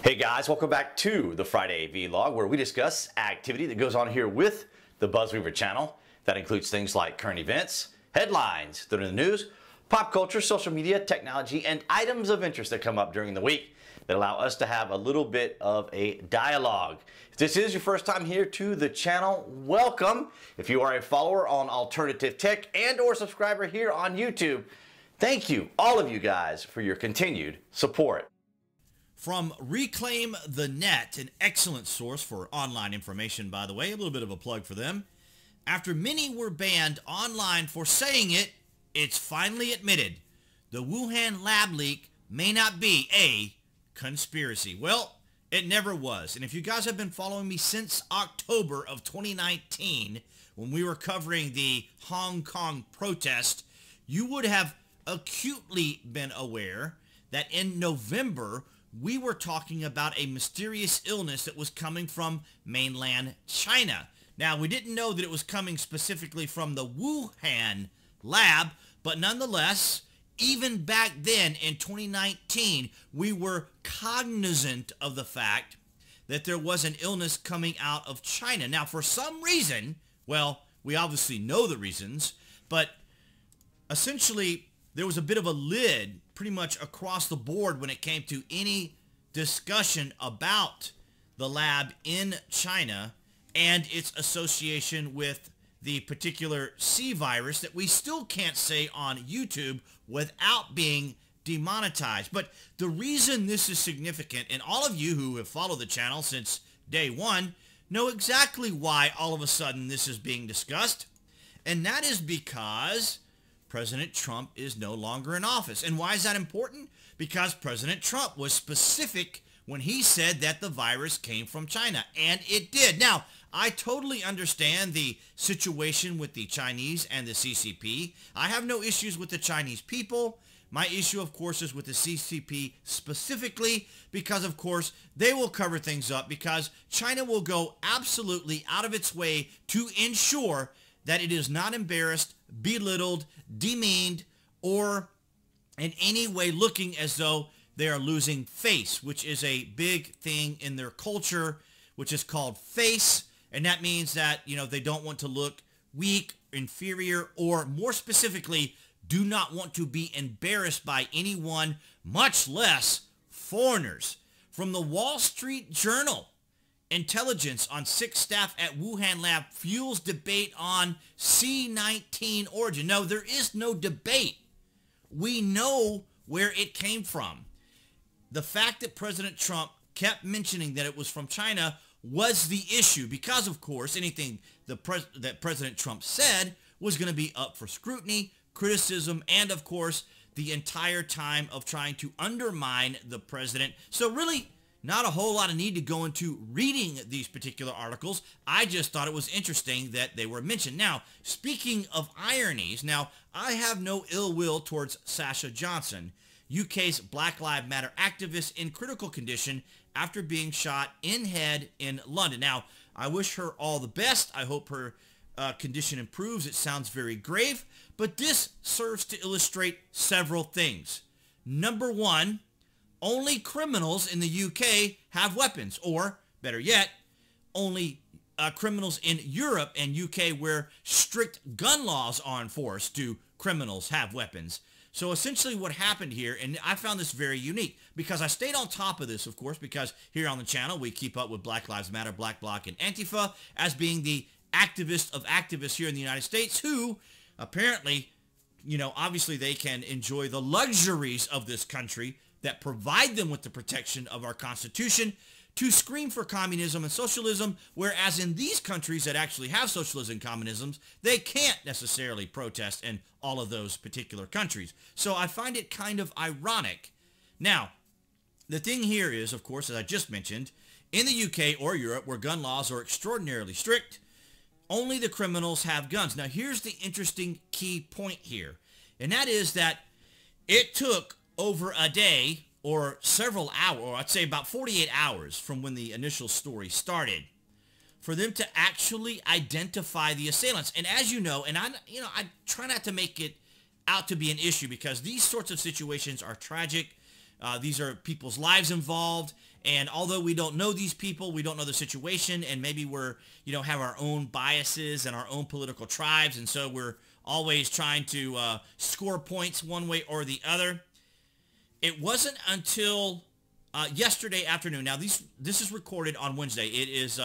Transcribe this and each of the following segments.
Hey guys, welcome back to the Friday Vlog, where we discuss activity that goes on here with the BuzWeaver channel. That includes things like current events, headlines that are in the news, pop culture, social media, technology, and items of interest that come up during the week that allow us to have a little bit of a dialogue. If this is your first time here to the channel, welcome. If you are a follower on alternative tech and or subscriber here on YouTube, thank you, all of you guys, for your continued support. From Reclaim the Net, an excellent source for online information, by the way, a little bit of a plug for them. After many were banned online for saying it, it's finally admitted. The Wuhan Lab Leak may not be a conspiracy. Well, it never was. And if you guys have been following me since October of 2019, when we were covering the Hong Kong protest, you would have acutely been aware that in November, we were talking about a mysterious illness that was coming from mainland China. Now, we didn't know that it was coming specifically from the Wuhan lab, but nonetheless, even back then in 2019, we were cognizant of the fact that there was an illness coming out of China. Now, for some reason, well, we obviously know the reasons, but essentially, there was a bit of a lid pretty much across the board when it came to any discussion about the lab in China and its association with the particular C virus that we still can't say on YouTube without being demonetized. But the reason this is significant, and all of you who have followed the channel since day one know exactly why all of a sudden this is being discussed, and that is because President Trump is no longer in office. And why is that important? Because President Trump was specific when he said that the virus came from China, and it did. Now, I totally understand the situation with the Chinese and the CCP. I have no issues with the Chinese people. My issue, of course, is with the CCP specifically because, of course, they will cover things up because China will go absolutely out of its way to ensure that it is not embarrassed, belittled, demeaned, or in any way looking as though they are losing face, which is a big thing in their culture, which is called face. And that means that, they don't want to look weak, inferior, or more specifically, do not want to be embarrassed by anyone, much less foreigners. From the Wall Street Journal, intelligence on 6 staff at Wuhan Lab fuels debate on C-19 origin. No, there is no debate. We know where it came from. The fact that President Trump kept mentioning that it was from China was the issue because, of course, anything that President Trump said was going to be up for scrutiny, criticism, and, of course, the entire time of trying to undermine the president. So really, not a whole lot of need to go into reading these particular articles. I just thought it was interesting that they were mentioned. Now, speaking of ironies, now, I have no ill will towards Sasha Johnson, UK's Black Lives Matter activist in critical condition after being shot in head in London. Now, I wish her all the best. I hope her condition improves. It sounds very grave, but this serves to illustrate several things. Number one, only criminals in the UK have weapons, or better yet, only criminals in Europe and UK where strict gun laws are enforced do criminals have weapons. So essentially what happened here, and I found this very unique because I stayed on top of this, of course, because here on the channel we keep up with Black Lives Matter, Black Bloc, and Antifa as being the activist of activists here in the United States who apparently, obviously they can enjoy the luxuries of this country that provide them with the protection of our Constitution to scream for communism and socialism, whereas in these countries that actually have socialism and communism, they can't necessarily protest in all of those particular countries. So I find it kind of ironic. Now, the thing here is, of course, as I just mentioned, in the UK or Europe where gun laws are extraordinarily strict, only the criminals have guns. Now, here's the interesting key point here, and that is that it took over a day or several hours, or I'd say about 48 hours from when the initial story started, for them to actually identify the assailants. And as you know, and I try not to make it out to be an issue because these sorts of situations are tragic. These are people's lives involved, And although we don't know these people, we don't know the situation, and maybe we're, have our own biases and our own political tribes, and so we're always trying to score points one way or the other. It wasn't until yesterday afternoon. Now, this is recorded on Wednesday. It is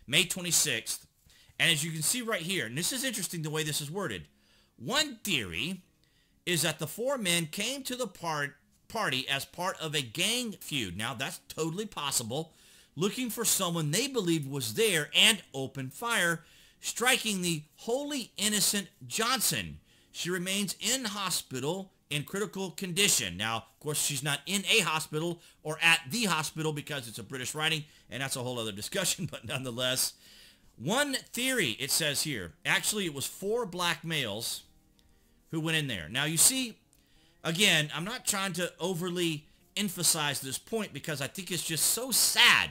May 26th. And as you can see right here, and this is interesting the way this is worded, one theory is that the four men came to the party as part of a gang feud. Now, that's totally possible. Looking for someone they believed was there and opened fire, striking the wholly innocent Johnson. She remains in hospital in critical condition. Now, of course, she's not in a hospital or at the hospital because it's a British writing, and that's a whole other discussion, but nonetheless. One theory, it says here, actually it was 4 black males who went in there. Now, you see, again, I'm not trying to overly emphasize this point because I think it's just so sad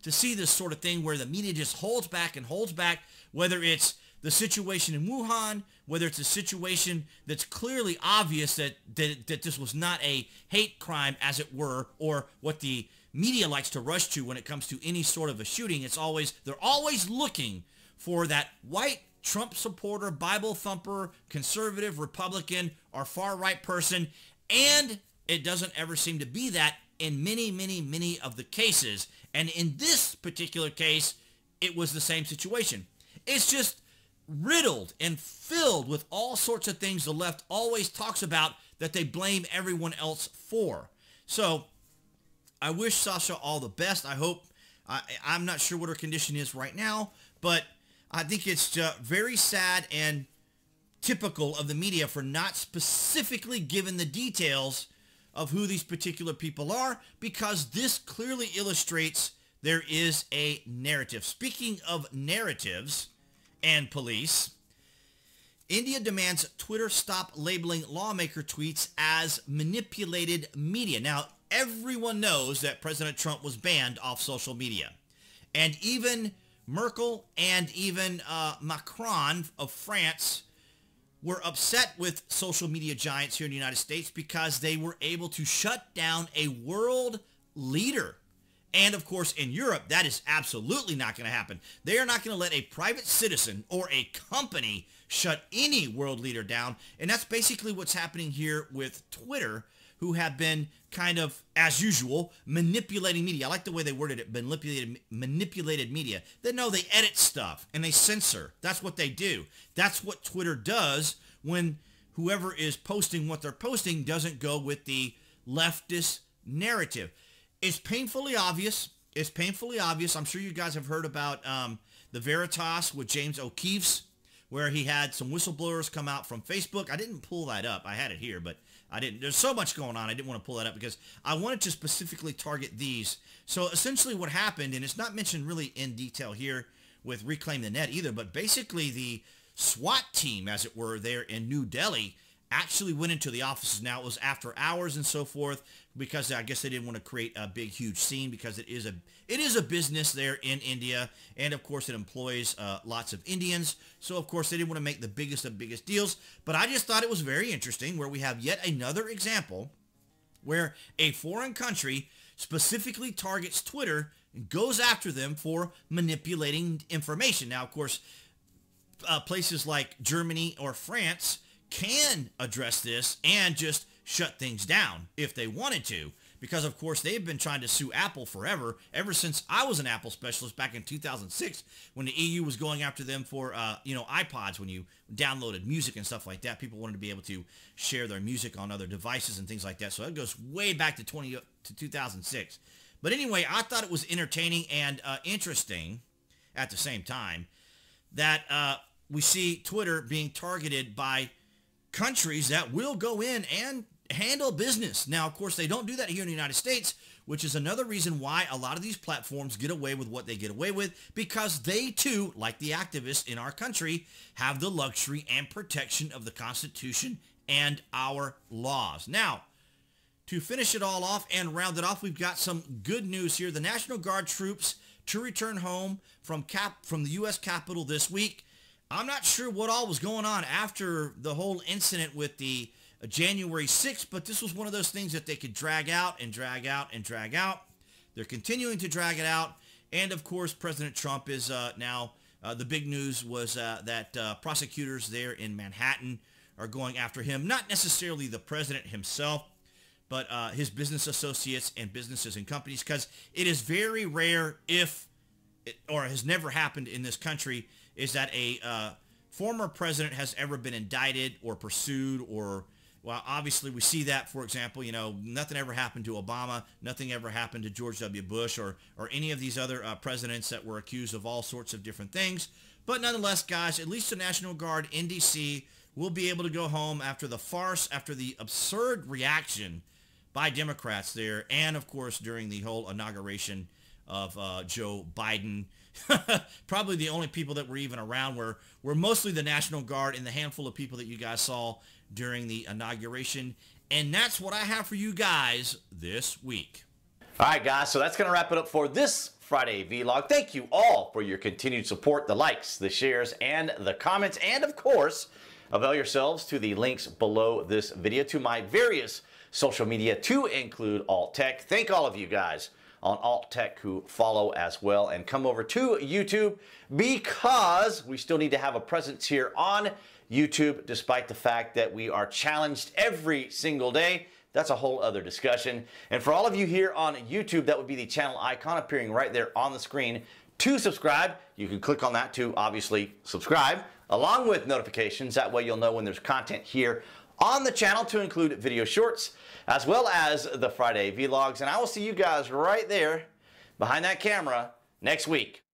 to see this sort of thing where the media just holds back and holds back, whether it's the situation in Wuhan, whether it's a situation that's clearly obvious that this was not a hate crime, as it were, or what the media likes to rush to when it comes to any sort of a shooting. They're always looking for that white Trump supporter, Bible thumper, conservative, Republican, or far-right person, and it doesn't ever seem to be that in many, many, many of the cases. And in this particular case, it was the same situation. It's just riddled and filled with all sorts of things the left always talks about that they blame everyone else for. So I wish Sasha all the best. I'm not sure what her condition is right now, but I think it's very sad and typical of the media for not specifically giving the details of who these particular people are, because this clearly illustrates there is a narrative. Speaking of narratives and police, India demands Twitter stop labeling lawmaker tweets as manipulated media. Now, everyone knows that President Trump was banned off social media. And even Merkel and even Macron of France were upset with social media giants here in the United States because they were able to shut down a world leader. And of course, in Europe, that is absolutely not going to happen. They are not going to let a private citizen or a company shut any world leader down. And that's basically what's happening here with Twitter, who have been kind of, as usual, manipulating media. I like the way they worded it, manipulated media. They edit stuff and they censor. That's what they do. That's what Twitter does when whoever is posting what they're posting doesn't go with the leftist narrative. It's painfully obvious. It's painfully obvious. I'm sure you guys have heard about the Veritas with James O'Keefe's, where he had some whistleblowers come out from Facebook. I didn't pull that up. I had it here, but I didn't. There's so much going on. I didn't want to pull that up because I wanted to specifically target these. So essentially what happened, and it's not mentioned really in detail here with Reclaim the Net either, but basically the SWAT team, as it were, there in New Delhi actually went into the offices. Now, it was after hours and so forth because I guess they didn't want to create a big, huge scene because it is a business there in India. And, of course, it employs lots of Indians. So, of course, they didn't want to make the biggest of biggest deals. But I just thought it was very interesting where we have yet another example where a foreign country specifically targets Twitter and goes after them for manipulating information. Now, of course, places like Germany or France can address this and just shut things down if they wanted to, because of course they've been trying to sue Apple forever, ever since I was an Apple specialist back in 2006 when the EU was going after them for iPods. When you downloaded music and stuff like that, people wanted to be able to share their music on other devices and things like that. So that goes way back to 2006. But anyway, I thought it was entertaining and interesting at the same time that we see Twitter being targeted by countries that will go in and handle business. Now, of course, they don't do that here in the United States, which is another reason why a lot of these platforms get away with what they get away with, because they too, like the activists in our country, have the luxury and protection of the Constitution and our laws. Now, to finish it all off and round it off, we've got some good news here. The National Guard troops to return home from the U.S. Capitol this week. I'm not sure what all was going on after the whole incident with the January 6th, but this was one of those things that they could drag out and drag out and drag out. They're continuing to drag it out. And of course, President Trump is now, the big news was that prosecutors there in Manhattan are going after him. Not necessarily the president himself, but his business associates and businesses and companies, because it is very rare, or has never happened in this country, is that a former president has ever been indicted or pursued, or, well, obviously we see that, for example, nothing ever happened to Obama, nothing ever happened to George W. Bush or any of these other presidents that were accused of all sorts of different things. But nonetheless, guys, at least the National Guard in D.C. will be able to go home after the farce, after the absurd reaction by Democrats there, and of course during the whole inauguration of Joe Biden. Probably the only people that were even around were mostly the National Guard and the handful of people that you guys saw during the inauguration. And that's what I have for you guys this week. All right, guys, so that's going to wrap it up for this Friday vlog. Thank you all for your continued support, the likes, the shares, and the comments. And of course, avail yourselves to the links below this video to my various social media, to include Alt Tech. Thank all of you guys on Alt Tech who follow as well, and come over to YouTube, because we still need to have a presence here on YouTube, despite the fact that we are challenged every single day. That's a whole other discussion. And for all of you here on YouTube, that would be the channel icon appearing right there on the screen. To subscribe, you can click on that to obviously subscribe, along with notifications. That way you'll know when there's content here on the channel, to include video shorts, as well as the Friday vlogs. And I will see you guys right there behind that camera next week.